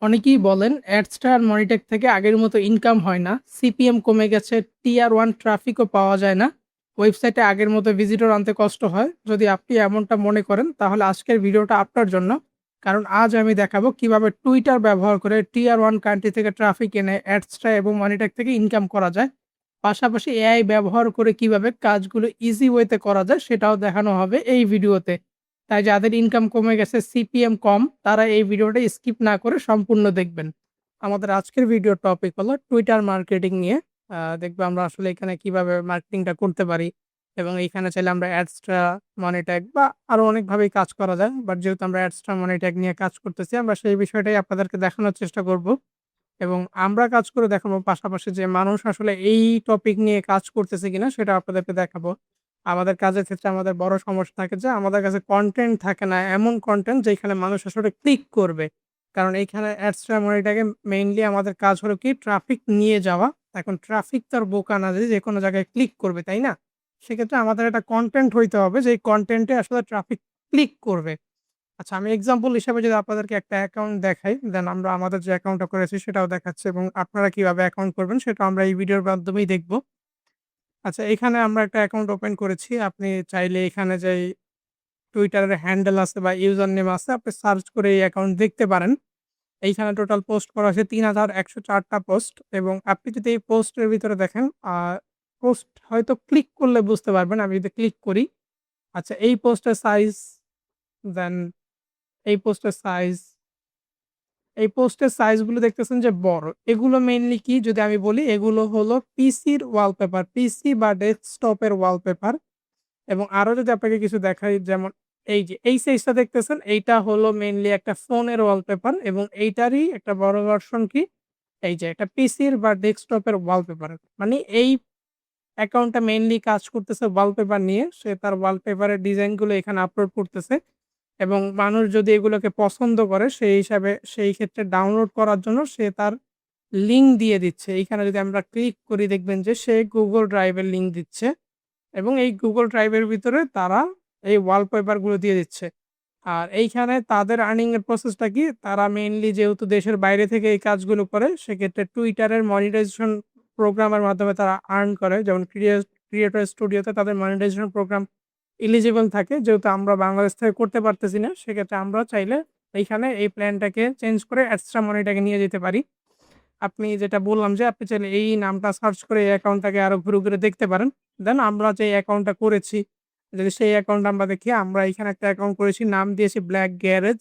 অনেকেই বলেন অ্যাডস্টার আর মনিটেক থেকে আগের মতো ইনকাম হয় না। সিপিএম কমে গেছে, টিয়ার 1 ট্রাফিকও পাওয়া যায় না। ওয়েবসাইটে আগের মতো ভিজিটর আনতে কষ্ট হয়। যদি আপনি এমনটা মনে করেন তাহলে আজকের ভিডিওটা আপনার জন্য। কারণ আজ আমি দেখাবো কিভাবে টুইটার ব্যবহার করে টিয়ার 1 কান্ট্রি থেকে ট্রাফিক এনে অ্যাডস্টার এবং মনিটেক থেকে ইনকাম করা যায়। পাশাপাশি এআই ব্যবহার করে কিভাবে কাজগুলো ইজি ওয়েতে করা যায় সেটাও দেখানো হবে এই ভিডিওতে। তাই যাদের ইনকাম কমে গেছে, সিপিএম কম, তারা এই ভিডিওটা স্কিপ না করে সম্পূর্ণ দেখবেন। আমাদের আজকের ভিডিওর টপিক হলো টুইটার মার্কেটিং নিয়ে। দেখবো আমরা আসলে এখানে কিভাবে মার্কেটিংটা করতে পারি এবং এইখানে চাইলে আমরা অ্যাডসটা, মানি ট্যাগ বা আরো অনেকভাবেই কাজ করা যায়। বাট যেহেতু আমরা অ্যাডসটা, মানি ট্যাগ নিয়ে কাজ করতেছি, আমরা সেই বিষয়টাই আপনাদেরকে দেখানোর চেষ্টা করব এবং আমরা কাজ করে দেখাবো, পাশাপাশি যে মানুষ আসলে এই টপিক নিয়ে কাজ করতেছে কিনা সেটা আপনাদেরকে দেখাবো। আমাদের কাজের ক্ষেত্রে আমাদের বড় সমস্যা থাকে যে আমাদের কাছে কনটেন্ট থাকে না। এমন কনটেন্ট যেখানে মানুষ আসলে ক্লিক করবে। কারণ এইখানে অ্যাডস্টা মনিটাকে মেইনলি আমাদের কাজ হলো কি ট্রাফিক নিয়ে যাওয়া। এখন ট্রাফিক তো আর বোকা না যে যেকোনো জায়গায় ক্লিক করবে, তাই না? সেক্ষেত্রে আমাদের একটা কনটেন্ট হইতে হবে যেই কনটেন্টে আসলে ট্রাফিক ক্লিক করবে। আচ্ছা, আমি এক্সাম্পল হিসেবে যদি আপনাদেরকে একটা অ্যাকাউন্ট দেখাই, দেন আমরা আমাদের যে অ্যাকাউন্টটা করেছি সেটাও দেখাচ্ছি এবং আপনারা কিভাবে অ্যাকাউন্ট করবেন সেটাও আমরা এই ভিডিওর মাধ্যমেই দেখব। আচ্ছা, এখানে আমরা একটা অ্যাকাউন্ট ওপেন করেছি। আপনি চাইলে এখানে যেই Twitter এর হ্যান্ডেল আছে বা ইউজার নেম আছে, আপনি সার্চ করে এই অ্যাকাউন্ট দেখতে পারেন। এইখানে টোটাল পোস্ট করা হয়েছে ৩,১০৪ টা পোস্ট এবং আপনি যদি এই পোস্টের ভিতরে দেখেন, পোস্ট হয়তো ক্লিক করলে বুঝতে পারবেন। আমি যদি ক্লিক করি, আচ্ছা এই পোস্টের সাইজ, দেন এই পোস্টের সাইজ, এই পোস্টের সাইজগুলো দেখতেছেন যে বড়। এগুলো মেইনলি কি যদি আমি বলি, এগুলো হলো পিসির ওয়ালপেপার, পিসি বা ডেস্কটপের ওয়ালপেপার। এবং আরো যদি আপনাকে কিছু দেখাই, যেমন এই যে এই সাইজটা দেখতেছেন, এইটা হলো মেইনলি একটা ফোনের ওয়ালপেপার এবং এইটারই একটা বড় ভার্সন কি এই যে একটা পিসির বা ডেস্কটপের ওয়ালপেপার। মানে এই অ্যাকাউন্টটা মেইনলি কাজ করতেছে ওয়ালপেপার নিয়ে। সে তার ওয়ালপেপারের ডিজাইনগুলো এখানে আপলোড করতেছে এবং মানুষ যদি এগুলোকে পছন্দ করে সেই হিসাবে সেই ক্ষেত্রে ডাউনলোড করার জন্য সে তার লিঙ্ক দিয়ে দিচ্ছে। এইখানে যদি আমরা ক্লিক করি দেখবেন যে সে Google Drive এর লিঙ্ক দিচ্ছে এবং এই Google Drive এর ভিতরে তারা এই ওয়ালপেপার গুলো দিয়ে দিচ্ছে। আর এইখানে তাদের আর্নিং এর প্রসেসটা কি? তারা মেইনলি যেহেতু দেশের বাইরে থেকে এই কাজগুলো করে, সেক্ষেত্রে Twitter এর মনিটাইজেশন প্রোগ্রামের মাধ্যমে তারা আর্ন করে। যেমন ক্রিয়েটর স্টুডিওতে তাদের মনিটাইজেশন প্রোগ্রাম এলিজিবল থাকে। যেহেতু আমরা বাংলাদেশ থেকে করতে পারতেছি না, সেক্ষেত্রে আমরা চাইলে এইখানে এই প্ল্যানটাকে চেঞ্জ করে এক্সট্রা মানিটাকে নিয়ে যেতে পারি। আপনি যেটা বললাম যে আপনি চাইলে এই নামটা সার্চ করে এই অ্যাকাউন্টটাকে আরো ঘুরে, ঘুরে দেখতে পারেন। দেন আমরা যে অ্যাকাউন্টটা করেছি, যদি সেই অ্যাকাউন্ট আমরা দেখি, আমরা এখানে একটা অ্যাকাউন্ট করেছি, নাম দিয়েছি ব্ল্যাক গ্যারেজ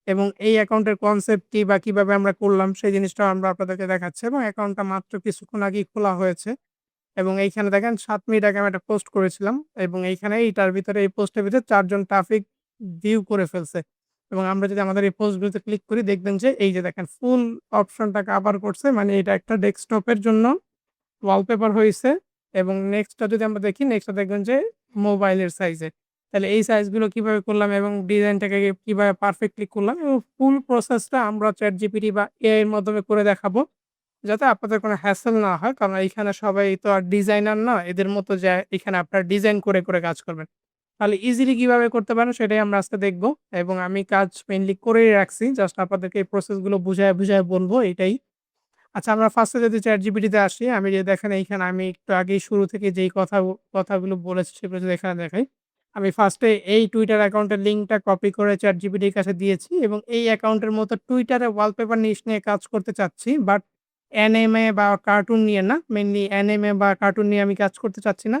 এবং এই অ্যাকাউন্টের কনসেপ্ট কি বা কিভাবে আমরা করলাম সেই জিনিসটাও আমরা আপনাদেরকে দেখাচ্ছি এবং অ্যাকাউন্টটা মাত্র কিছুক্ষণ আগেই খোলা হয়েছে। এবং এইখানে দেখেন ৭ মিনিট আগে আমি একটা পোস্ট করেছিলাম এবং এইখানে এইটার ভিতরে এই পোস্টের ভিতরে ৪ জন ট্রাফিক ভিউ করে ফেলছে। এবং আমরা যদি আমাদের এই পোস্টগুলোতে ক্লিক করি দেখবেন যে এই যে দেখেন ফুল অপশনটা কভার করছে। মানে এটা একটা ডেস্কটপের জন্য ওয়ালপেপার হইছে এবং নেক্সটটা যদি আমরা দেখি, নেক্সটটা দেখবেন যে মোবাইলের সাইজে। তাহলে এই সাইজগুলো কিভাবে করলাম এবং ডিজাইনটাকে কিভাবে পারফেক্টলি করলাম এবং ফুল প্রসেসটা আমরা ChatGPT বা এআই এর মাধ্যমে করে দেখাবো। যাতে আপনাদের কোনো হ্যাসেল না হয়। কারণ এইখানে সবাই তো আর ডিজাইনার না। এদের মতো যে এখানে আপনারা ডিজাইন করে, করে কাজ করবেন। তাহলে ইজিলি কিভাবে করতে পারেন সেটাই আমরা আজকে দেখব এবং আমি কাজ মেইনলি করেই রাখছি। জাস্ট আপনাদেরকে এই প্রসেস গুলো বুঝায়, বুঝায় বলব এটাই। আচ্ছা, আমরা ফার্স্ট এ যদি ChatGPT তে আসি, আমি যে দেখেন এইখানে আমি একটু আগেই শুরু থেকে যেই কথাগুলো বলেছি সেগুলো যদি এখানে দেখাই। আমি ফার্স্ট এ এই Twitter অ্যাকাউন্টের লিঙ্কটা কপি করে ChatGPT এর কাছে দিয়েছি এবং এই অ্যাকাউন্টের মতো Twitter এ ওয়ালপেপার নিয়ে কাজ করতে চাচ্ছি। বাট অ্যানিমে বা কার্টুন নিয়ে না। মেইনলি অ্যানিমে বা কার্টুন নিয়ে আমি কাজ করতে চাচ্ছি না।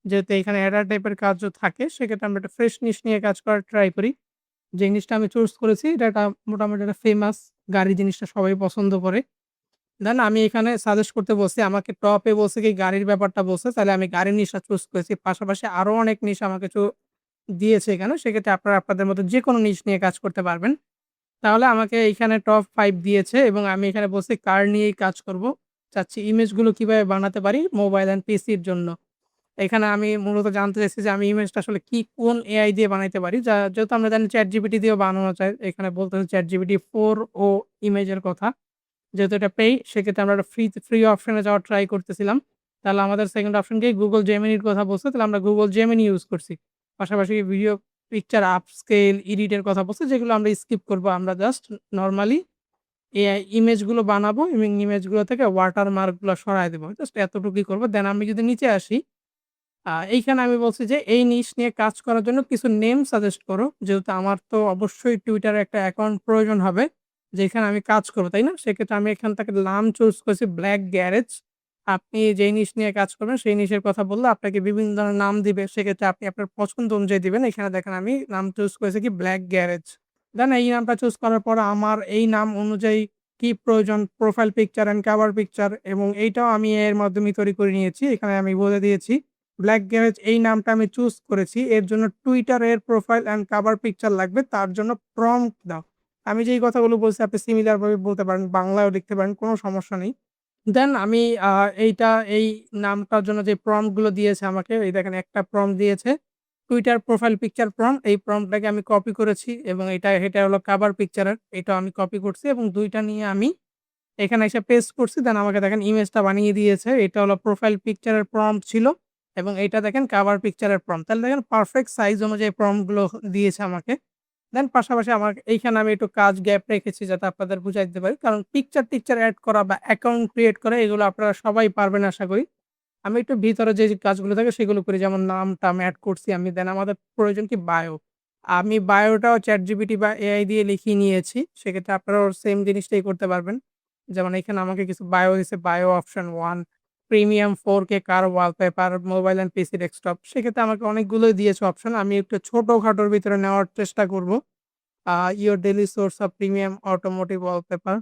যেহেতু এখানে অ্যাডাল্ট টাইপের কাজও থাকে, সেক্ষেত্রে আমরা একটা ফ্রেশ নিশ নিয়ে কাজ করার ট্রাই করি। যে জিনিসটা আমি চুজ করেছি এটা একটা মোটামুটি একটা ফেমাস গাড়ি, জিনিসটা সবাই পছন্দ করে। দেন আমি এখানে সাজেস্ট করতে বলছি, আমাকে টপে বলছে কি গাড়ির ব্যাপারটা বলছে, তাহলে আমি গাড়ির নিশটা চুজ করেছি। পাশাপাশি আরো অনেক নিশ আমাকে দিয়েছে এখানে। সেক্ষেত্রে আপনারা আপনাদের মতো যেকোনো নিশ নিয়ে কাজ করতে পারবেন। তাহলে আমাকে এইখানে টপ 5 দিয়েছে এবং আমি এখানে বলছি কার নিয়েই কাজ করব। চাচ্ছি ইমেজগুলো কিভাবে বানাতে পারি মোবাইল অ্যান্ড পিসির জন্য। এখানে আমি মূলত জানতে চাইছি যে আমি ইমেজটা আসলে কোন এআই দিয়ে বানাইতে পারি। যেহেতু আমরা জানি ChatGPT দিয়েও বানানো যায়। এখানে বলতেছে ChatGPT 4 ও ইমেজের কথা। যেহেতু এটা পেই, সেক্ষেত্রে আমরা একটা ফ্রি অপশনে যাওয়ার ট্রাই করতেছিলাম। তাহলে আমাদের সেকেন্ড অপশন কি Google Gemini র কথা বলছে। তাহলে আমরা Google Gemini ইউজ করছি। পাশাপাশি ভিডিও, পিকচার আপস্কেল, এডিট এর কথা বলছে, যেগুলো আমরা স্কিপ করব। আমরা জাস্ট নরমালি এআই ইমেজগুলো বানাবো এবং ইমেজগুলো থেকে ওয়াটারমার্কগুলো সরায় দেব। জাস্ট এতটুকুই করব। দেন আমি যদি নিচে আসি, এইখানে আমি বলছি যে এই নিশ নিয়ে কাজ করার জন্য কিছু নেম সাজেস্ট করো। যেহেতু আমার তো অবশ্যই Twitter এ একটা অ্যাকাউন্ট প্রয়োজন হবে, যেখানে আমি কাজ করব, তাই না? সেক্ষেত্রে আমি এখান থেকে নাম চুজ করেছি ব্ল্যাক গ্যারেজ। আপনি যেই নিশ নিয়ে কাজ করবেন সেই নিশের কথা বললে আপনাকে বিভিন্ন ধরনের নাম দিবে। সেক্ষেত্রে আপনি আপনার পছন্দ অনুযায়ী দিবেন। এখানে দেখেন আমি নাম চুজ করেছি কি ব্ল্যাক গ্যারেজ। দেন এই নামটা চুজ করার পর আমার এই নাম অনুযায়ী কি প্রয়োজন profile picture and cover picture, এবং এইটাও আমি এর মাধ্যমেই তৈরি করে নিয়েছি। এখানে আমি বলে দিয়েছি ব্ল্যাক গ্যারেজ এই নামটা আমি চুজ করেছি। এর জন্য Twitter এর প্রোফাইল অ্যান্ড কভার পিকচার লাগবে। তার জন্য প্রম্পট দাও। আমি যেই কথাগুলো বলছি আপনি সিমিলার ভাবে বলতে পারেন, বাংলায়ও লিখতে পারেন, কোনো সমস্যা নেই। দেন আমি এইটা এই নামটার জন্য যে প্রম্পট গুলো দিয়েছে আমাকে, এই দেখেন একটা প্রম্পট দিয়েছে। টুইটার প্রোফাইল পিকচার প্রম্পট, এই প্রম্পটটাকে আমি কপি করেছি এবং এটা হলো কভার পিকচারের, এটাও আমি কপি করছি এবং ২ টা নিয়ে আমি এখানে এসে পেস্ট করছি। দেন আমাকে দেখেন ইমেজটা বানিয়ে দিয়েছে। এটা হলো প্রোফাইল পিকচারের প্রম্পট ছিল এবং এইটা দেখেন কভার পিকচারের প্রম্পট। তাহলে দেখেন পারফেক্ট সাইজ অনুযায়ী প্রম্পট গুলো দিয়েছে আমাকে। দেন পাশাপাশি আমার এইখানে আমি একটু কাজ গ্যাপ রেখেছি যাতে আপনাদের বুঝাই দিতে পারি। কারণ পিকচার-টিকচার এড করা বা অ্যাকাউন্ট ক্রিয়েট করা এগুলো আপনারা সবাই পারবেন আশা করি। আমি একটু ভিতরে যে কাজগুলো থাকে সেগুলো করি। যেমন নাম-টাম এড করছি আমি। দেন আমাদের প্রয়োজন কি বায়ো। আমি বায়োটাও ChatGPT বা এআই দিয়ে লিখিয়ে নিয়েছি। সেক্ষেত্রে আপনারাও সেম জিনিসটাই করতে পারবেন। যেমন এখানে আমাকে কিছু বায়ো দিছে, bio option 1, premium 4K car wallpaper, mobile and PC desktop. সেক্ষেত্রে আমাকে অনেকগুলোই দিয়েছে অপশন। আমি একটু ছোটখাটোর ভিতরে নেওয়ার চেষ্টা করব। Your daily source of premium automotive wallpaper,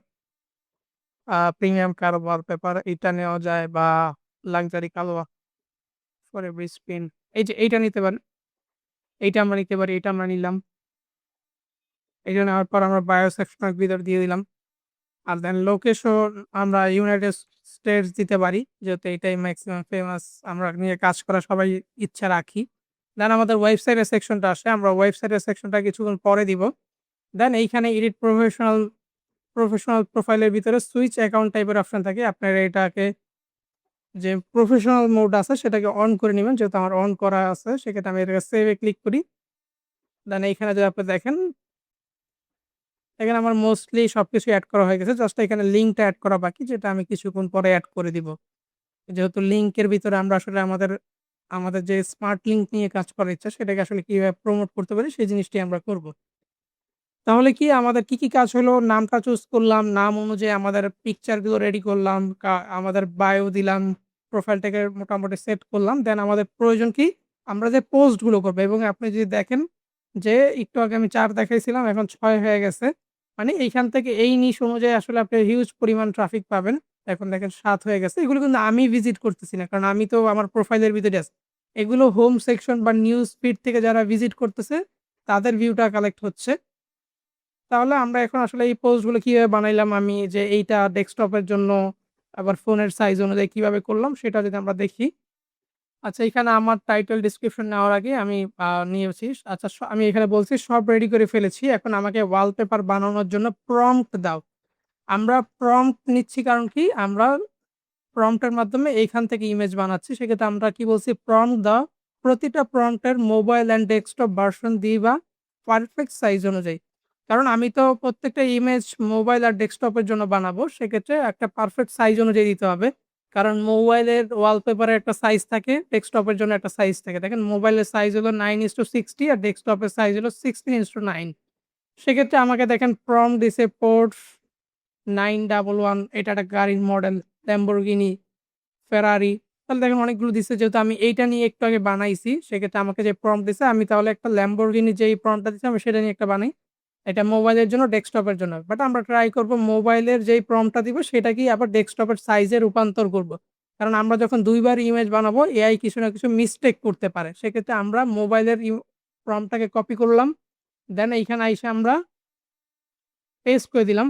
premium car wallpaper এটা নেওয়া যায় বা লাক্সারি কালো ফর এভরি স্পিন। এই যে এইটা নিতে পারেন। এইটা আমরা নিতে পারি। এটা আমরা নিলাম। এটা নেওয়ার পর আমরা বায়ো সেকশনের ভিতর দিয়ে দিলাম। আর দেন লোকেশন আমরা ইউনাইটেড স্টেটস দিতে পারি। যেহেতু এটাই মেক্সিমাম ফেমাস, আমরা নিয়ে কাজ করার সবাই ইচ্ছা রাখি। দেন আমাদের ওয়েবসাইটের সেকশনটা আসে। আমরা ওয়েবসাইটের সেকশনটা কিছুক্ষণ পরে দিব। দেন এইখানে এডিট প্রফেশনাল প্রোফাইলের ভিতরে সুইচ অ্যাকাউন্ট টাইপের অপশন থাকে। আপনারা এটাকে যে প্রফেশনাল মোড আছে সেটাকে অন করে নিবেন। যেহেতু আমার অন করা আছে সেক্ষেত্রে আমি এটাকে সেভ এ ক্লিক করি। দেন এইখানে যদি আপনি দেখেন, এখানে আমার মোস্টলি সবকিছু এড করা হয়ে গেছে। জাস্ট এখানে লিঙ্কটা এড করা বাকি, যেটা আমি কিছুক্ষণ পরে এড করে দিব। যেহেতু লিঙ্কের ভিতরে আমরা আসলে আমাদের যে স্মার্ট লিঙ্ক নিয়ে কাজ করার ইচ্ছা সেটাকে আসলে কিভাবে প্রমোট করতে পারি সেই জিনিসটি আমরা করব। তাহলে কি আমাদের কি কাজ হলো? নামটা চুজ করলাম, নাম অনুযায়ী আমাদের পিকচার গুলো রেডি করলাম, আমাদের বায়ো দিলাম, প্রোফাইলটাকে মোটামুটি সেট করলাম। দেন আমাদের প্রয়োজন কি? আমরা যে পোস্ট গুলো করব এবং আপনি যদি দেখেন যে একটু আগে আমি ৪ দেখাইছিলাম, এখন ৬ হয়ে গেছে। মানে এইখান থেকে এই নিশ অনুযায়ী আসলে আপনি হিউজ পরিমাণ ট্রাফিক পাবেন। এখন দেখেন ৭ হয়ে গেছে। এগুলো কিন্তু আমি ভিজিট করতেছি না। কারণ আমি তো আমার প্রোফাইলের ভিতরে আছি। এগুলো হোম সেকশন বা নিউজ ফিড থেকে যারা ভিজিট করতেছে তাদের ভিউটা কালেক্ট হচ্ছে। তাহলে আমরা এখন আসলে এই পোস্টগুলো কিভাবে বানাইলাম আমি, যে এইটা ডেস্কটপের জন্য, আবার ফোনের সাইজ অনুযায়ী কিভাবে করলাম সেটা যদি আমরা দেখি। আচ্ছা, এখানে আমার টাইটেল ডেসক্রিপশন নেওয়ার আগে আমি নিয়েছি। আচ্ছা, আমি এখানে বলছি সব রেডি করে ফেলেছি। এখন আমাকে ওয়ালপেপার বানানোর জন্য প্রম্পট দাও। আমরা প্রম্পট নিচ্ছি কারণ কি? আমরা প্রম্পটের মাধ্যমে এইখান থেকে ইমেজ বানাচ্ছি। সেক্ষেত্রে আমরা কি বলছি? প্রম্পট দাও। প্রতিটা প্রম্পটের মোবাইল অ্যান্ড ডেস্কটপ ভার্সন দিবা পারফেক্ট সাইজ অনুযায়ী। কারণ আমি তো প্রত্যেকটা ইমেজ মোবাইল আর ডেস্কটপের জন্য বানাবো। সেক্ষেত্রে একটা পারফেক্ট সাইজ অনুযায়ী দিতে হবে। কারণ মোবাইলের ওয়ালপেপারের একটা সাইজ থাকে, ডেস্কটপের জন্য একটা সাইজ থাকে। দেখেন মোবাইলের সাইজ হলো 9:60 আর ডেস্কটপের সাইজ হলো 16:9। সেক্ষেত্রে আমাকে দেখেন প্রম্পট দিছে Porsche 911, এটা একটা গাড়ির মডেল, Lamborghini, Ferrari। তাহলে দেখেন অনেকগুলো দিছে। যেহেতু আমি এইটা নিয়ে একটু আগে বানাইছি, সেক্ষেত্রে আমাকে যে প্রম্পট দিছে আমি তাহলে একটা Lamborghini যেই প্রম্পটটা দিছে আমি সেটা নিয়ে একটা বানাই। এটা মোবাইলের জন্য, ডেস্কটপের জন্য। বাট আমরা ট্রাই করব মোবাইলের যেই প্রম্পটটা দিব সেটাকেই আবার ডেস্কটপের সাইজে রূপান্তর করব। কারণ আমরা যখন ২ বার ইমেজ বানাবো এআই কিছু না কিছু মিস্টেক করতে পারে। সেক্ষেত্রে আমরা মোবাইলের প্রম্পটটাকে কপি করলাম। দেন এইখানে আইসা আমরা পেস্ট করে দিলাম।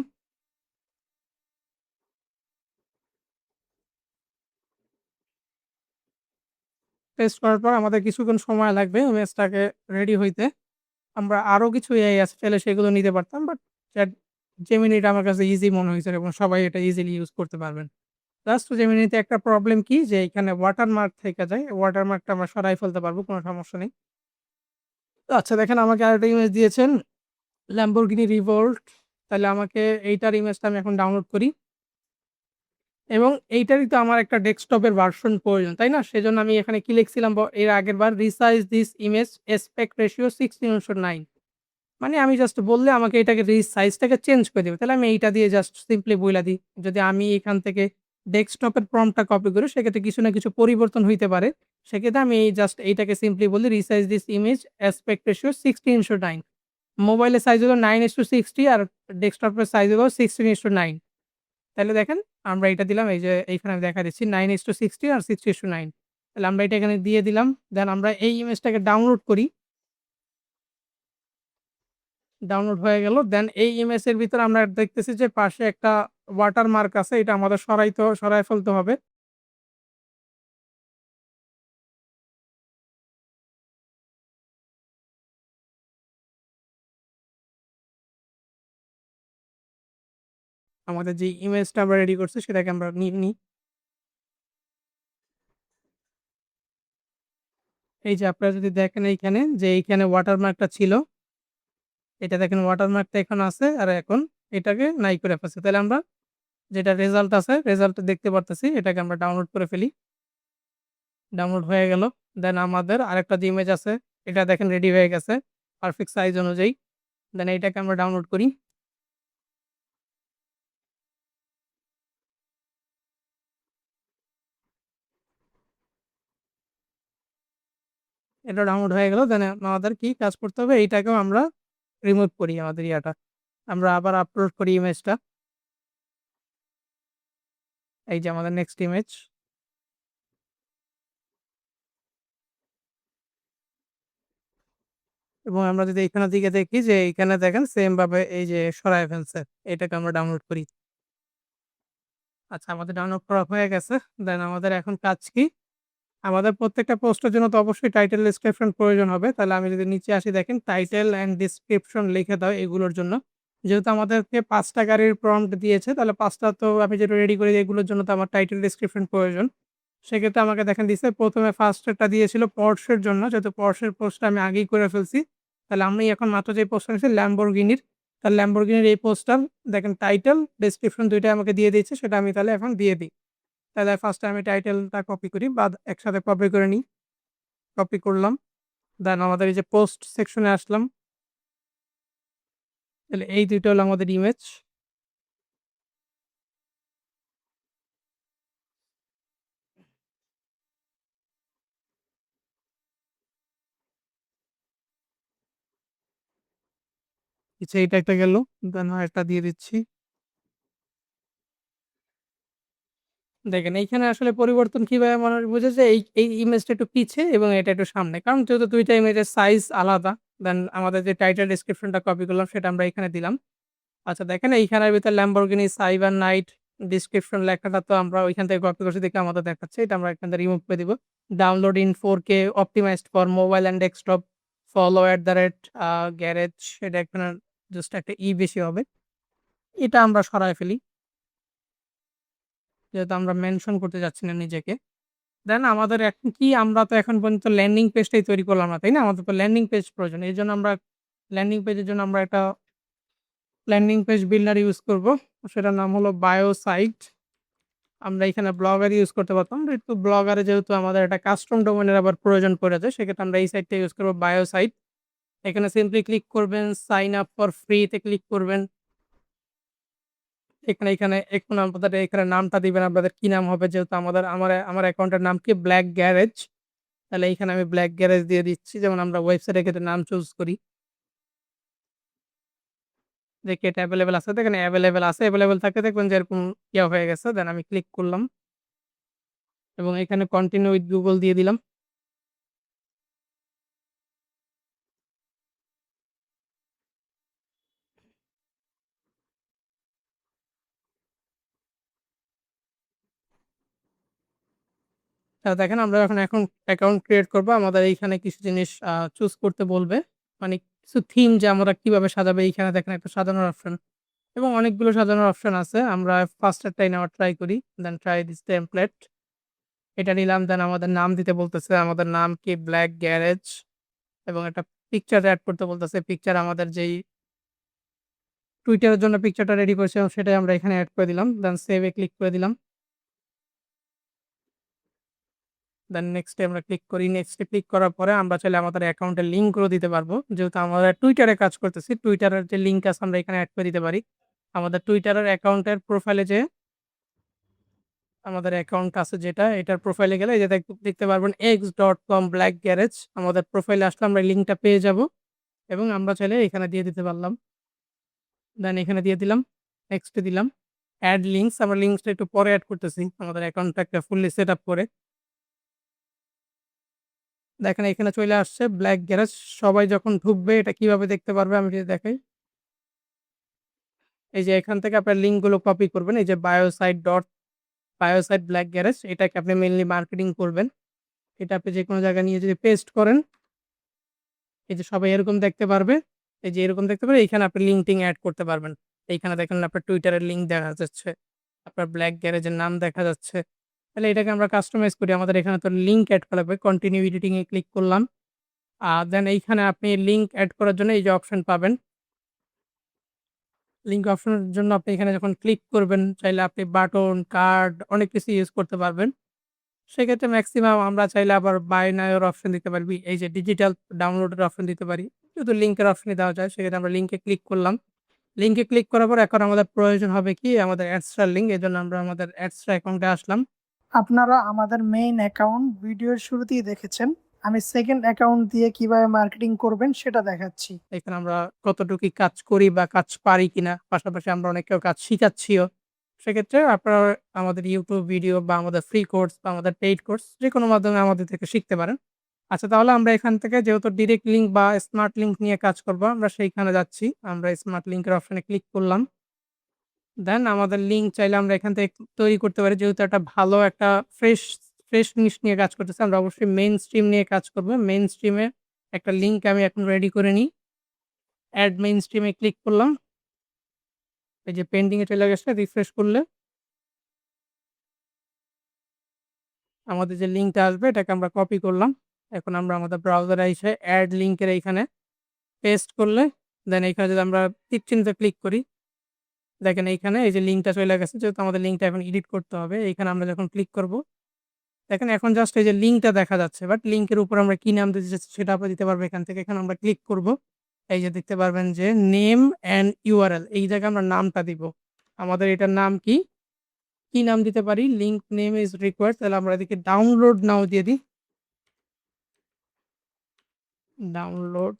পেস্ট করার পর আমাদের কিছুক্ষণ সময় লাগবে ইমেজটাকে রেডি হইতে। আমরা আরো কিছু এআই আছে চাইলে সেগুলো নিতে পারতাম। বাট চ্যাট জেমিনিটা আমার কাছে ইজি মনে হয়েছে এবং সবাই এটা ইজিলি ইউজ করতে পারবেন। জাস্ট জেমিনিতে একটা প্রবলেম কি যে এখানে ওয়াটারমার্ক থেকে যায়। ওয়াটারমার্কটা আমরা সরায় ফেলতে পারবো, কোনো সমস্যা নেই। তো আচ্ছা, দেখেন আমাকে আরেকটা ইমেজ দিয়েছেন Lamborghini Revolt। তাহলে আমাকে এইটার ইমেজটা আমি এখন ডাউনলোড করি এবং এইটারই তো আমার একটা ডেস্কটপের ভার্সন প্রয়োজন, তাই না? সেজন্য আমি এখানে কি লিখছিলাম এর আগেরবার resize this image aspect ratio 16:9 মানে আমি জাস্ট বললে আমাকে এটাকে সাইজটাকে চেঞ্জ করে দিবে। তাহলে আমি এইটা দিয়ে জাস্ট সিম্পলি বইলা দিই। যদি আমি এখান থেকে ডেস্কটপের প্রম্পটটা কপি করি সেক্ষেত্রে কিছু না কিছু পরিবর্তন হইতে পারে। সেক্ষেত্রে আমি এই জাস্ট এইটাকে সিম্পলি বলি resize this image aspect ratio 16:9 মোবাইলের সাইজ হলো 9:60 আর ডেস্কটপের সাইজ হলো 16:9 তাহলে দেখেন আমরা এটা দিলাম এই যে এইখানে আমি দেখা দিচ্ছি 9:60 আর 6:9 তাহলে আমরা এটা এখানে দিয়ে দিলাম। দেন আমরা এই ইমেজটাকে ডাউনলোড করি। ডাউনলোড হয়ে গেল। দেন এই ইমেজের ভিতরে আমরা দেখতেছি যে পাশে একটা ওয়াটারমার্ক আছে। এটা আমাদের সরায় ফেলতে হবে। আমাদের যে ইমেজটা আমরা রেডি করছি সেটাকে আমরা নিয়ে নিই। এই যে আপনারা যদি দেখেন এইখানে যে এইখানে ওয়াটারমার্কটা ছিল, এটা দেখেন ওয়াটারমার্কটা এখন আছে আর এখন এটাকে নাই করে ফেলছে। তাহলে আমরা যেটা রেজাল্ট আছে রেজাল্টটা দেখতে পারতেছি। এটাকে আমরা ডাউনলোড করে ফেলি। ডাউনলোড হয়ে গেল। দেন আমাদের আরেকটা যে ইমেজ আছে এটা দেখেন রেডি হয়ে গেছে পারফেক্ট সাইজ অনুযায়ী। দেন এইটাকে আমরা ডাউনলোড করি। এটা ডাউনলোড হয়ে গেল। দেন আমাদের কি কাজ করতে হবে এইটাকেও আমরা রিমুভ করি আমাদের ইয়াটা। আমরা আবার আপলোড করি ইমেজটা। এই যে আমাদের নেক্সট ইমেজ এবং আমরা যদি এখানের দিকে দেখি যে এইখানে দেখেন সেম ভাবে এই যে সরায় ফেলছে। এটাকে আমরা ডাউনলোড করি। আচ্ছা আমাদের ডাউনলোড করা হয়ে গেছে। দেন আমাদের এখন কাজ কি? আমাদের প্রত্যেকটা পোস্টের জন্য তো অবশ্যই টাইটেল ডেসক্রিপশন প্রয়োজন হবে। তাহলে আমি যদি নিচে আসি দেখেন টাইটেল অ্যান্ড ডেসক্রিপশন লিখে দাও এগুলোর জন্য। যেহেতু আমাদেরকে ৫ টা গাড়ির প্রম্পট দিয়েছে তাহলে ৫ টা তো আমি যেটা রেডি করি এগুলোর জন্য তো আমার টাইটেল ডেসক্রিপশন প্রয়োজন। সেক্ষেত্রে আমাকে দেখেন দিছে ১ম এ ফার্স্ট এরটা দিয়েছিল Porsche এর জন্য। যেহেতু Porsche এর পোস্টটা আমি আগেই করে ফেলছি। তাহলে আমি এখন মাত্র যে পোস্টটা নিয়েছি Lamborghini-র। তাহলে Lamborghini-র এই পোস্টটার দেখেন টাইটেল, ডেসক্রিপশন ২ টাই আমাকে দিয়ে দিয়েছে সেটা আমি তাহলে এখন দিয়ে দিই। তাহলে ফার্স্টে আমি টাইটেলটা কপি করি বা একসাথে কপি করে নিই। কপি করলাম। দেন আমাদের এই যে পোস্ট সেকশনে আসলাম। তাহলে এই ২ টা হলো আমাদের ইমেজ। নিচে এইটা একটা গেল। দেন আরেকটা দিয়ে দিচ্ছি। দেখেন এইখানে আসলে পরিবর্তন কিভাবে মানুষ বুঝে যে এই ইমেজটা একটু পিছে এবং এটা একটু সামনে। কারণ যেহেতু ২ টা ইমেজের সাইজ আলাদা। দেন আমাদের যে টাইটেল ডেসক্রিপশনটা কপি করলাম সেটা আমরা এখানে দিলাম। আচ্ছা দেখেন এইখানের ভিতর Lamborghini Cyber Night ডেসক্রিপশন লেখাটা তো আমরা ওইখান থেকে কপি করছি দেখে আমাদের দেখাচ্ছে। এটা আমরা এখান থেকে রিমুভ করে দিব। Download in 4K optimised for mobile and desktop follow @garage এটা এখানে জাস্ট একটা বেশি হবে। এটা আমরা সরায় ফেলি। যেহেতু আমরা মেনশন করতে যাচ্ছি না নিজেকে। দেন আমাদের এখন কি আমরা তো এখন পর্যন্ত ল্যান্ডিং পেজটাই তৈরি করলাম না, তাই না? আমাদের তো ল্যান্ডিং পেজ প্রয়োজন। এজন্য আমরা ল্যান্ডিং পেজের জন্য আমরা একটা ল্যান্ডিং পেজ বিল্ডার ইউজ করব। সেটার নাম হলো বায়ো সাইট। আমরা এখানে ব্লগার ইউজ করতে পারতাম। কিন্তু ব্লগারে যেহেতু আমাদের একটা কাস্টম ডোমেইনের আবার প্রয়োজন পড়ে যায়, সেক্ষেত্রে আমরা এই সাইটটা ইউজ করব বায়ো সাইট। এখানে সিম্পলি ক্লিক করবেন, সাইন আপ ফর ফ্রি তে ক্লিক করবেন। এখানে এখন আমাদের এখানে নামটা দিবেন আপনাদের কি নাম হবে যেহেতু আমার অ্যাকাউন্টের নাম কি ব্ল্যাক গ্যারেজ। তাহলে এইখানে আমি ব্ল্যাক গ্যারেজ দিয়ে দিচ্ছি। যেমন আমরা ওয়েবসাইটের ক্ষেত্রে নাম চুজ করি। দেখি এটা এভেইলেবল আছে। দেখেন এভেইলেবল আছে। এভেইলেবল থাকলে দেখবেন যে এরকম ইয়া হয়ে গেছে। দেন আমি ক্লিক করলাম এবং এখানে কন্টিনিউ উইথ গুগল দিয়ে দিলাম। দেখেন আমরা এখন অ্যাকাউন্ট ক্রিয়েট করব। আমাদের এইখানে কিছু জিনিস চুজ করতে বলবে। মানে কিছু থিম যে আমরা কিভাবে সাজাবো এইখানে দেখেন একটা সাজানোর অপশন এবং অনেকগুলো সাজানোর অপশন আছে। আমরা ফার্স্ট এরটাই নেওয়ার ট্রাই করি। Then try this template. এটা নিলাম। দেন আমাদের নাম দিতে বলতেছে। আমাদের নাম কি ব্ল্যাক গ্যারেজ এবং একটা পিকচার এড করতে বলতেছে। পিকচার আমাদের যেই টুইটারের জন্য পিকচারটা রেডি করেছিলাম সেটাই আমরা এখানে অ্যাড করে দিলাম। দেন সেভ এ ক্লিক করে দিলাম। দেন নেক্সট এ আমরা ক্লিক করি। নেক্সট এ ক্লিক করার পরে আমরা চাইলে আমাদের অ্যাকাউন্টের লিঙ্কগুলো দিতে পারবো। যেহেতু আমরা টুইটারে কাজ করতেছি, টুইটারের যে লিঙ্ক আছে আমরা এখানে অ্যাড করে দিতে পারি। আমাদের টুইটারের অ্যাকাউন্টের প্রোফাইলে যেয়ে আমাদের অ্যাকাউন্ট আছে যেটা, এটার প্রোফাইলে গেলে এই যে দেখতে পারবেন x.com ব্ল্যাক গ্যারেজ। আমাদের প্রোফাইলে আসলে আমরা লিঙ্কটা পেয়ে যাব এবং আমরা চাইলে এখানে দিয়ে দিতে পারলাম। দেন এখানে দিয়ে দিলাম, নেক্সট এ দিলাম। এড লিঙ্কস, আমরা লিঙ্কসটা একটু পরে এড করতেছি আমাদের অ্যাকাউন্টটাকে ফুললি সেটআপ করে। দেখেন এখানে চলে আসছে ব্ল্যাক গ্যারেজ। সবাই যখন ঢুকবে এটা কিভাবে দেখতে পারবে আমি যদি দেখাই। এই যে এখান থেকে আপনার লিঙ্কগুলো কপি করবেন। এই যে বায়োসাইট ব্ল্যাক গ্যারেজ, এটাকে আপনি মেইনলি মার্কেটিং করবেন। এটা আপনি যেকোনো জায়গায় নিয়ে যদি পেস্ট করেন, এই যে সবাই এরকম দেখতে পারবে। এই যে এরকম দেখতে পারবে, এখানে আপনি লিঙ্কটিং এড করতে পারবেন। এইখানে দেখেন আপনার টুইটারের লিঙ্ক দেখা যাচ্ছে, আপনার ব্ল্যাক গ্যারেজের নাম দেখা যাচ্ছে। তাহলে এটাকে আমরা কাস্টমাইজ করি। আমাদের এখানে তো লিঙ্ক এড করা লাগবে। কন্টিনিউ এডিটিং এ ক্লিক করলাম। দেন এইখানে আপনি লিঙ্ক এড করার জন্য এই যে অপশন পাবেন। লিঙ্ক অপশনের জন্য আপনি এখানে যখন ক্লিক করবেন, চাইলে আপনি বাটন, কার্ড অনেক কিছু ইউজ করতে পারবেন। সেক্ষেত্রে ম্যাক্সিমাম আমরা চাইলে আবার বাই নাও এর অপশন দিতে পারি। এই যে ডিজিটাল ডাউনলোডের অপশন দিতে পারি। যেহেতু লিঙ্কের অপশনই দেওয়া যায়, সেক্ষেত্রে আমরা লিঙ্কে ক্লিক করলাম। লিঙ্কে ক্লিক করার পর এখন আমাদের প্রয়োজন হবে কি আমাদের অ্যাডস্টার লিঙ্ক। এজন্য আমরা আমাদের অ্যাডস্টার অ্যাকাউন্টে আসলাম। আপনারা আমাদের মেইন অ্যাকাউন্ট ভিডিওর শুরুতেই দেখেছেন। আমি সেকেন্ড অ্যাকাউন্ট দিয়ে কিভাবে মার্কেটিং করবেন সেটা দেখাচ্ছি। এখানে আমরা কতটুকু কি কাজ করি বা কাজ পারি কিনা, পাশাপাশি আমরা অনেককেও কাজ শিখাচ্ছিও। সেক্ষেত্রে আপনারা আমাদের ইউটিউব ভিডিও বা আমাদের ফ্রি কোর্স বা আমাদের পেইড কোর্স যেকোনো মাধ্যমে আমাদের থেকে শিখতে পারেন। আচ্ছা, তাহলে আমরা এখান থেকে যেহেতু ডিরেক্ট লিঙ্ক বা স্মার্ট লিঙ্ক নিয়ে কাজ করব, আমরা সেইখানে যাচ্ছি। আমরা স্মার্ট লিঙ্কের অপশনে ক্লিক করলাম। দেন আমাদের লিঙ্ক চাইলে আমরা এখান থেকে তৈরি করতে পারি। যেহেতু একটা ভালো একটা ফ্রেশ ফ্রেশ জিনিস নিয়ে কাজ করতেছি, আমরা অবশ্যই মেইন স্ট্রিম নিয়ে কাজ করব। মেইন স্ট্রিমে একটা লিঙ্ক আমি এখন রেডি করে নিই। অ্যাড মেইন স্ট্রিমে ক্লিক করলাম। এই যে পেন্ডিং এ চলে গেছে, রিফ্রেশ করলে আমাদের যে লিঙ্কটা আসবে এটাকে আমরা কপি করলাম। এখন আমরা আমাদের ব্রাউজারে এসে অ্যাড লিঙ্কের এইখানে পেস্ট করলে, দেন এইখানে যদি আমরা টিক চিহ্নতে ক্লিক করি, দেখেন এইখানে এই যে লিঙ্কটা চলে গেছে। যেহেতু আমাদের লিঙ্কটা এখন এডিট করতে হবে, এইখানে আমরা যখন ক্লিক করব, দেখেন এখন জাস্ট এই যে লিঙ্কটা দেখা যাচ্ছে। বাট লিঙ্কের উপর আমরা কি নাম দিতে চাচ্ছি সেটা আমরা দিতে পারবো এখান থেকে। এখানে আমরা ক্লিক করব। এই যে দেখতে পারবেন যে নেম অ্যান্ড ইউআরএল, এই জায়গায় আমরা নামটা দিব। আমাদের এটার নাম কি? কি নাম দিতে পারি? Link name is required. তাহলে আমরা এদিকে ডাউনলোড নাও দিয়ে দিই। ডাউনলোড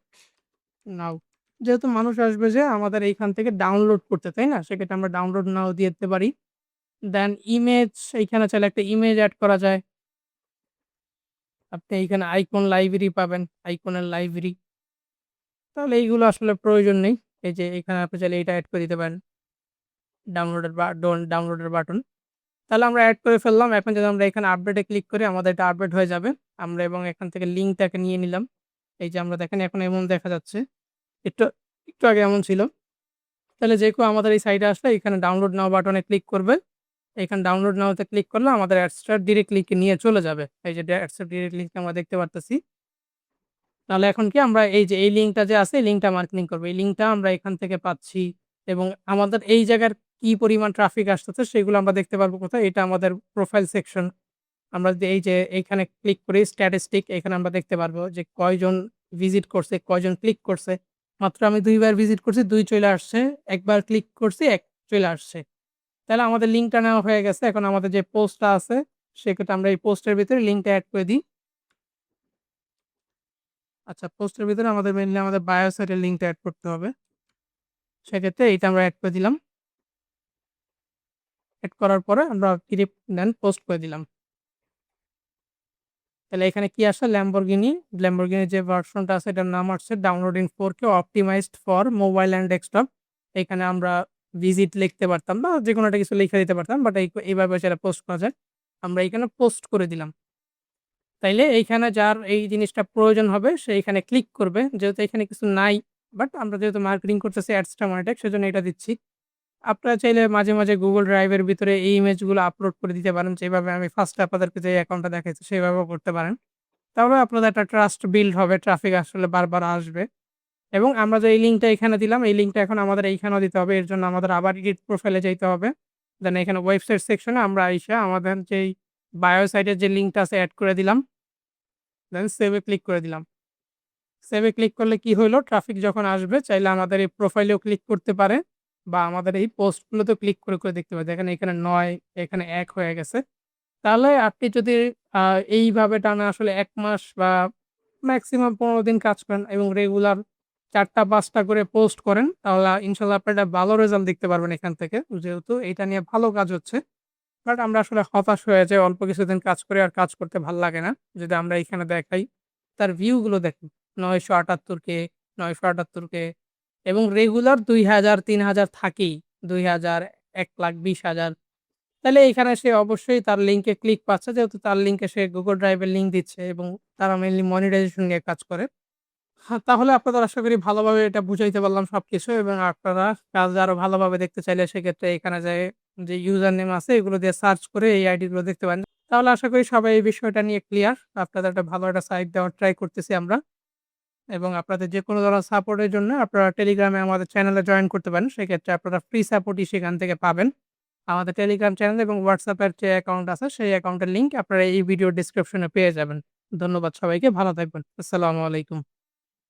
নাও। যেহেতু মানুষ আসবে যে আমাদের এইখান থেকে ডাউনলোড করতে, তাই না? সেক্ষেত্রে আমরা ডাউনলোড নাও দিয়ে দিতে পারি। দেন ইমেজ, এইখানে চাইলে একটা ইমেজ এড করা যায়। আপনি এইখানে আইকন লাইব্রেরি পাবেন, আইকনের লাইব্রেরি। তাহলে এইগুলো আসলে প্রয়োজন নেই। এই যে এখানে আপনি চাইলে এটা এড করে দিতে পারেন। ডাউনলোডের বাটন। তাহলে আমরা এড করে ফেললাম। এখন যদি আমরা এখানে আপডেটে ক্লিক করি, আমাদের এটা আপডেট হয়ে যাবে। আমরা এবং এখান থেকে লিঙ্কটাকে নিয়ে নিলাম। এই যে আমরা দেখেন এখন এমন দেখা যাচ্ছে। একটু একটু আগে এমন ছিল। তাহলে যে কেউ আমাদের এই সাইটে আসলে এখানে ডাউনলোড নাও বাটনে ক্লিক করবে। এখানে ডাউনলোড নাওতে ক্লিক করলে আমাদের অ্যাডসটা ডিরেক্ট লিংকে নিয়ে চলে যাবে। এই যে অ্যাডসটা ডিরেক্ট লিংক আমরা দেখতে পারতেছি। তাহলে এখন কি আমরা এই যে এই লিঙ্কটা যে আছে এই লিঙ্কটা মার্কেটিং করব। এই লিঙ্কটা আমরা এখান থেকে পাচ্ছি এবং আমাদের এই জায়গার কি পরিমাণ ট্রাফিক আসতেছে সেগুলো আমরা দেখতে পারবো কোথায়? এটা আমাদের প্রোফাইল সেকশন। আমরা যদি এই যে এইখানে ক্লিক করি স্ট্যাটিস্টিক, এখানে আমরা দেখতে পারবো যে কয়জন ভিজিট করছে, কয়জন ক্লিক করছে। মাত্র আমি ২ বার ভিজিট করছি, ২ চলে আসছে। একবার ক্লিক করছি, ১ চলে আসছে। তাহলে আমাদের লিঙ্কটা নেওয়া হয়ে গেছে। এখন আমাদের যে পোস্টটা আছে সেক্ষেত্রে আমরা এই পোস্টের ভিতরে লিঙ্কটা এড করে দিই। আচ্ছা, পোস্টের ভিতরে আমাদের মেইনলি আমাদের বায়ো সাইটের লিঙ্কটা এড করতে হবে। সেক্ষেত্রে এইটা আমরা এড করে দিলাম। এড করার পরে আমরা ক্লিক দেন পোস্ট করে দিলাম। তাহলে এখানে কি আসছে? ল্যাম্বরগিনির যে ভার্সনটা আছে এটার নাম আসছে download in 4K optimised for mobile and desktop. এখানে আমরা ভিজিট লিখতে পারতাম বা যেকোনো একটা কিছু লিখে দিতে পারতাম। বাট এইভাবে সেটা পোস্ট করা যায়। আমরা এখানে পোস্ট করে দিলাম। তাইলে এইখানে যার এই জিনিসটা প্রয়োজন হবে সে এখানে ক্লিক করবে। যেহেতু এখানে কিছু নাই, বাট আমরা যেহেতু মার্কেটিং করতেছি অ্যাডসটা মনিটর, সেজন্য এটা দিচ্ছি। আপনারা চাইলে মাঝে, মাঝে Google Drive এর ভিতরে এই ইমেজগুলো আপলোড করে দিতে পারেন। যেভাবে আমি ফার্স্টে আপনাদেরকে যে অ্যাকাউন্টটা দেখাইছি সেভাবেও করতে পারেন। তাহলে আপনাদের একটা ট্রাস্ট বিল্ড হবে, ট্রাফিক আসলে বারবার আসবে এবং আমরা যে এই লিঙ্কটা এখানে দিলাম, এই লিঙ্কটা এখন আমাদের এইখানেও দিতে হবে। এর জন্য আমাদের আবার এডিট প্রোফাইলে যাইতে হবে। দেন এখানে ওয়েবসাইট সেকশনে আমরা আইসা আমাদের যেই বায়ো সাইটের যে লিঙ্কটা আছে এড করে দিলাম। দেন সেভ এ ক্লিক করে দিলাম। সেভ এ ক্লিক করলে কি হইলো? ট্রাফিক যখন আসবে চাইলে আমাদের এই প্রোফাইলেও ক্লিক করতে পারে বা আমাদের এই পোস্টগুলোতেও ক্লিক করে দেখতে পারে। দেখেন এখানে ৯, এখানে ১ হয়ে গেছে। তাহলে আপনি যদি এইভাবে টানা আসলে ১ মাস বা মেক্সিমাম ১৫ দিন কাজ করেন এবং রেগুলার ৪ টা ৫ টা করে পোস্ট করেন, তাহলে ইনশাআল্লাহ আপনি একটা ভালো রেজাল্ট দেখতে পারবেন এখান থেকে। যেহেতু এইটা নিয়ে ভালো কাজ হচ্ছে। বাট আমরা আসলে হতাশ হয়ে যাই অল্প কিছুদিন কাজ করে আর কাজ করতে ভাল লাগে না। যদি আমরা এখানে দেখাই, তার ভিউ গুলো দেখেন ৯৭৮ কে, ৯৭৮ কে এবং রেগুলার ২,০০০, ৩,০০০ থাকেই। ২,০০০, ১,২০,০০০। তাহলে এখানে সে অবশ্যই তার লিঙ্কে ক্লিক পাচ্ছে যেহেতু তার লিঙ্কে সে Google Drive এর লিঙ্ক দিচ্ছে এবং তারা মেইনলি মনিটাইজেশন নিয়ে কাজ করে। হ্যাঁ, তাহলে আপনাদের আশা করি ভালোভাবে এটা বুঝাইতে পারলাম সবকিছু এবং আপনারা কাজ আরো ভালোভাবে দেখতে চাইলে সেক্ষেত্রে এখানে যেয়ে যে ইউজার নেম আছে এগুলো দিয়ে সার্চ করে এই আইডি গুলো দেখতে পারেন। তাহলে আশা করি সবাই এই বিষয়টা নিয়ে ক্লিয়ার। আপনাদের একটা ভালো একটা সাইট দেওয়ার ট্রাই করতেছি আমরা এবং আপনাদের যেকোনো ধরনের সাপোর্টের জন্য আপনারা টেলিগ্রামে আমাদের চ্যানেলে জয়েন করতে পারেন। সেক্ষেত্রে আপনারা ফ্রি সাপোর্টই সেখান থেকে পাবেন। আমাদের টেলিগ্রাম চ্যানেল এবং WhatsApp এর যে অ্যাকাউন্ট আছে সেই অ্যাকাউন্টের লিংক আপনারা এই ভিডিওর ডেসক্রিপশনে পেয়ে যাবেন। ধন্যবাদ সবাইকে। ভালো থাকবেন। আসসালামু আলাইকুম।